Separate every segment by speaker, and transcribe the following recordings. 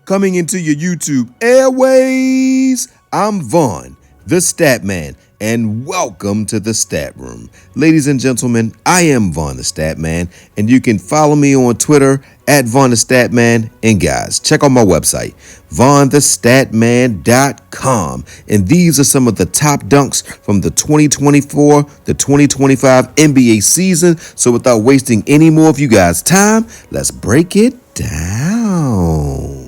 Speaker 1: Coming into your YouTube airways, I'm Vaughn, the Statman, and welcome to the Stat Room. Ladies and gentlemen, I am Vaughn the Statman, and you can follow me on Twitter at VonnTheStatman. And guys, check out my website, vonnthestatman.com. And these are some of the top dunks from the 2024 to 2025 NBA season. So without wasting any more of you guys' time, let's break it down.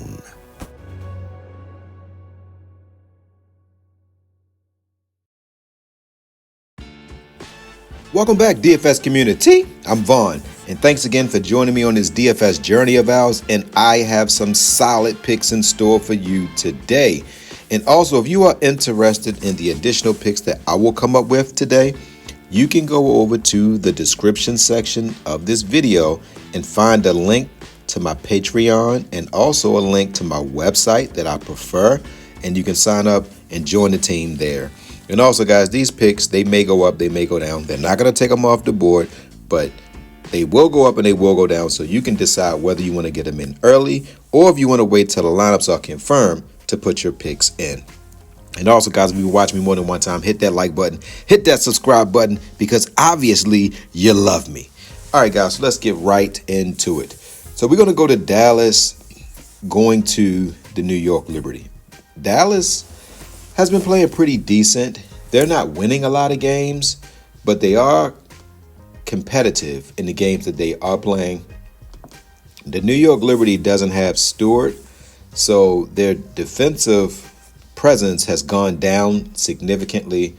Speaker 1: Welcome back, DFS community. I'm Vaughn, and thanks again for joining me on this DFS journey of ours. And I have some solid picks in store for you today. And also, if you are interested in the additional picks that I will come up with today, you can go over to the description section of this video and find a link to my Patreon and also a link to my website that I prefer. And you can sign up and join the team there. And also, guys, these picks, they may go up, they may go down. They're not going to take them off the board, but they will go up and they will go down. So you can decide whether you want to get them in early or if you want to wait till the lineups are confirmed to put your picks in. And also, guys, if you watch me more than one time, hit that like button, hit that subscribe button, because obviously you love me. All right, guys, so let's get right into it. So we're going to go to Dallas, going to the New York Liberty. Dallas has been playing pretty decent. They're not winning a lot of games, but they are competitive in the games that they are playing. The New York Liberty doesn't have Stewart, so their defensive presence has gone down significantly,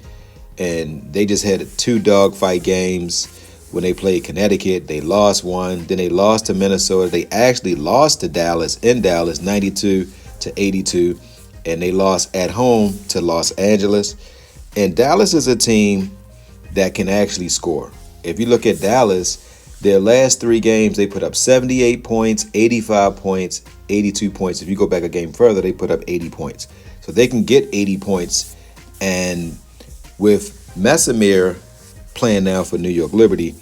Speaker 1: and they just had 2 dogfight games. When they played Connecticut, they lost one. Then they lost to Minnesota. They actually lost to Dallas in Dallas, 92-82. And they lost at home to Los Angeles. And Dallas is a team that can actually score. If you look at Dallas, their last 3 games, they put up 78 points, 85 points, 82 points. If you go back a game further, they put up 80 points. So they can get 80 points. And with Messamere playing now for New York Liberty,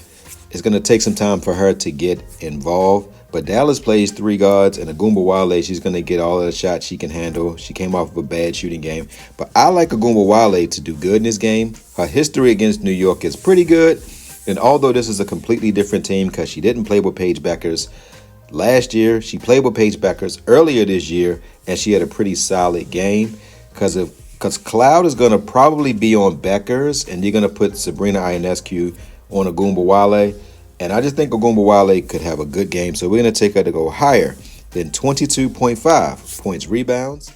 Speaker 1: it's going to take some time for her to get involved. But Dallas plays 3 guards, and Agumba Wale, she's going to get all of the shots she can handle. She came off of a bad shooting game. But I like Agumba Wale to do good in this game. Her history against New York is pretty good. And although this is a completely different team because she didn't play with Paige Beckers last year, she played with Paige Beckers earlier this year, and she had a pretty solid game because Cloud is going to probably be on Beckers, and you're going to put Sabrina Ionescu on Agumba Wale. And I just think Agumba Wale could have a good game. So we're going to take her to go higher than 22.5 points rebounds.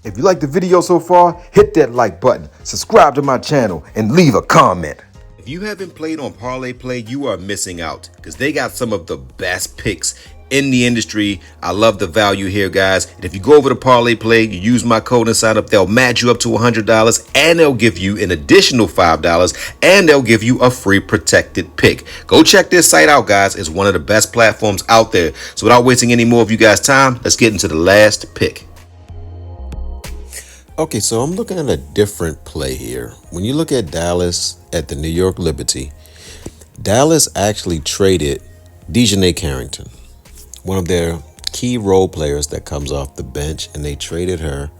Speaker 1: If you like the video so far, hit that like button, subscribe to my channel, and leave a comment. If you haven't played on Parlay Play, you are missing out because they got some of the best picks in the industry. I love the value here, guys. And if you go over to Parlay Play, you use my code and sign up, they'll match you up to $100, and they'll give you an additional $5, and they'll give you a free protected pick. Go check this site out, guys. It's one of the best platforms out there. So without wasting any more of you guys' time, let's get into the last pick. Okay, so I'm looking at a different play here. When you look at Dallas at the New York Liberty, Dallas actually traded Dejanay Carrington, one of their key role players that comes off the bench, and they traded her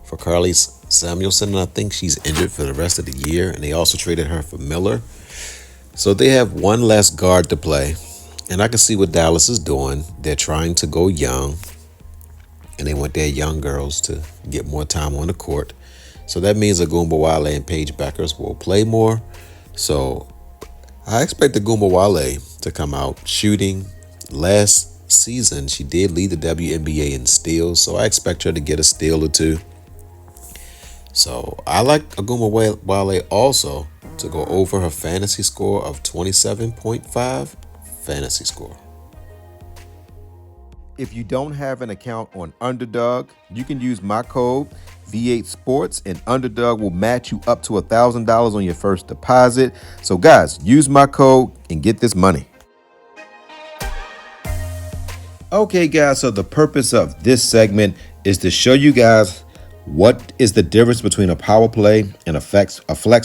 Speaker 1: for Carly Samuelson, and I think she's injured for the rest of the year, and they also traded her for Miller. So they have one less guard to play, and I can see what Dallas is doing. They're trying to go young, and they want their young girls to get more time on the court. So that means Agumba Wale and Paige Beckers will play more. So I expect Agumba Wale to come out shooting. Last season, she did lead the WNBA in steals, so I expect her to get a steal or 2. So I like Agumba Wale also to go over her fantasy score of 27.5 fantasy score. If you don't have an account on Underdog, you can use my code V8Sports, and Underdog will match you up to $1,000 on your first deposit. So guys, use my code and get this money. Okay, guys, so the purpose of this segment is to show you guys what is the difference between a power play and a flex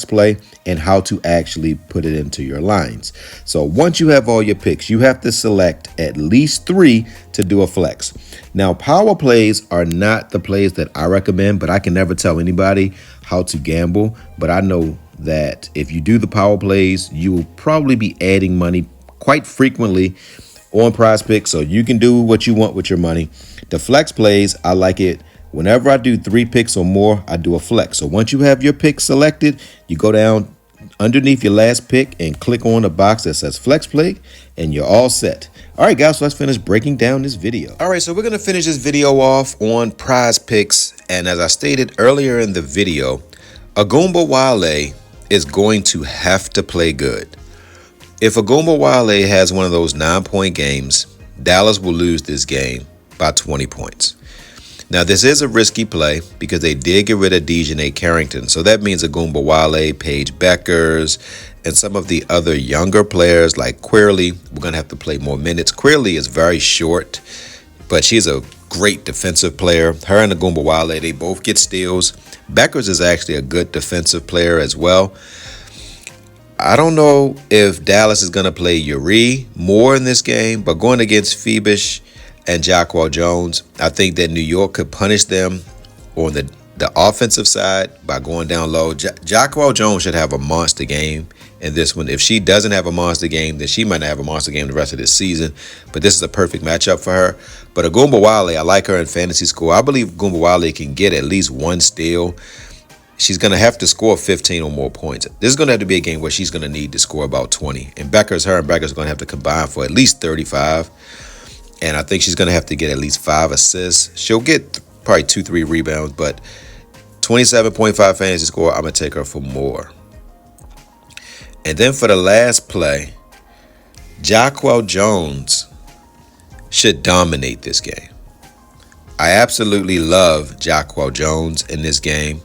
Speaker 1: play, and how to actually put it into your lines. So once you have all your picks, you have to select at least 3 to do a flex. Now, power plays are not the plays that I recommend, but I can never tell anybody how to gamble. But I know that if you do the power plays, you will probably be adding money quite frequently on Prizepicks, so you can do what you want with your money. The flex plays, I like it. Whenever I do 3 picks or more, I do a flex. So once you have your pick selected, you go down underneath your last pick and click on the box that says flex play, and you're all set. All right, guys, so let's finish breaking down this video. All right, so we're going to finish this video off on Prizepicks. And as I stated earlier in the video, Ogunbowale is going to have to play good. If Ogunbowale has one of those 9-point games, Dallas will lose this game by 20 points. Now, this is a risky play because they did get rid of Dejanay Carrington. So that means Ogunbowale, Paige Beckers, and some of the other younger players like Queerly, we're going to have to play more minutes. Queerly is very short, but she's a great defensive player. Her and Ogunbowale, they both get steals. Beckers is actually a good defensive player as well. I don't know if Dallas is going to play Uri more in this game, but going against Phoebish and Jacquel Jones, I think that New York could punish them on the offensive side by going down low. Jacquel Jones should have a monster game in this one. If she doesn't have a monster game, then she might not have a monster game the rest of this season. But this is a perfect matchup for her. But Ogunbowale, I like her in fantasy score. I believe Ogunbowale can get at least 1 steal. She's going to have to score 15 or more points. This is going to have to be a game where she's going to need to score about 20. And her and Beckers are going to have to combine for at least 35. And I think she's going to have to get at least 5 assists. She'll get probably 2-3 rebounds, but 27.5 fantasy score, I'm going to take her for more. And then for the last play, Jacquel Jones should dominate this game. I absolutely love Jacquel Jones in this game.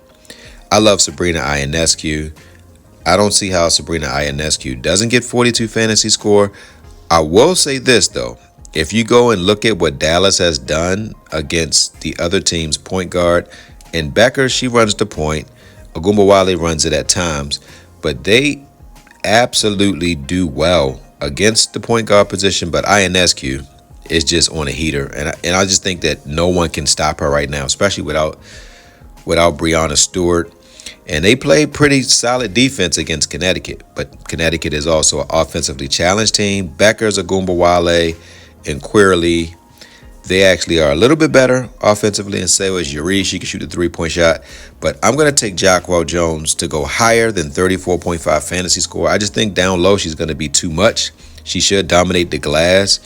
Speaker 1: I love Sabrina Ionescu. I don't see how Sabrina Ionescu doesn't get 42 fantasy score. I will say this, though. If you go and look at what Dallas has done against the other team's point guard, and Becker, she runs the point. Ogunbowale runs it at times. But they absolutely do well against the point guard position. But Ionescu is just on a heater. And I just think that no one can stop her right now, especially without Breanna Stewart. And they play pretty solid defense against Connecticut. But Connecticut is also an offensively challenged team. Beckers, Ogunbowale, and Queerly, they actually are a little bit better offensively, and so is Uri. She can shoot a 3-point shot. But I'm going to take Jacquel Jones to go higher than 34.5 fantasy score. I just think down low she's going to be too much. She should dominate the glass.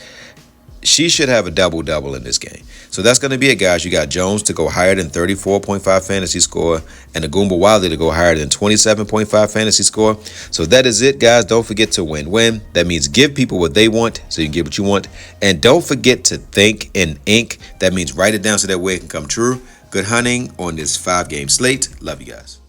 Speaker 1: She should have a double-double in this game. So that's going to be it, guys. You got Jones to go higher than 34.5 fantasy score and Ogunbowale to go higher than 27.5 fantasy score. So that is it, guys. Don't forget to win-win. That means give people what they want so you can get what you want. And don't forget to think in ink. That means write it down so that way it can come true. Good hunting on this 5-game slate. Love you guys.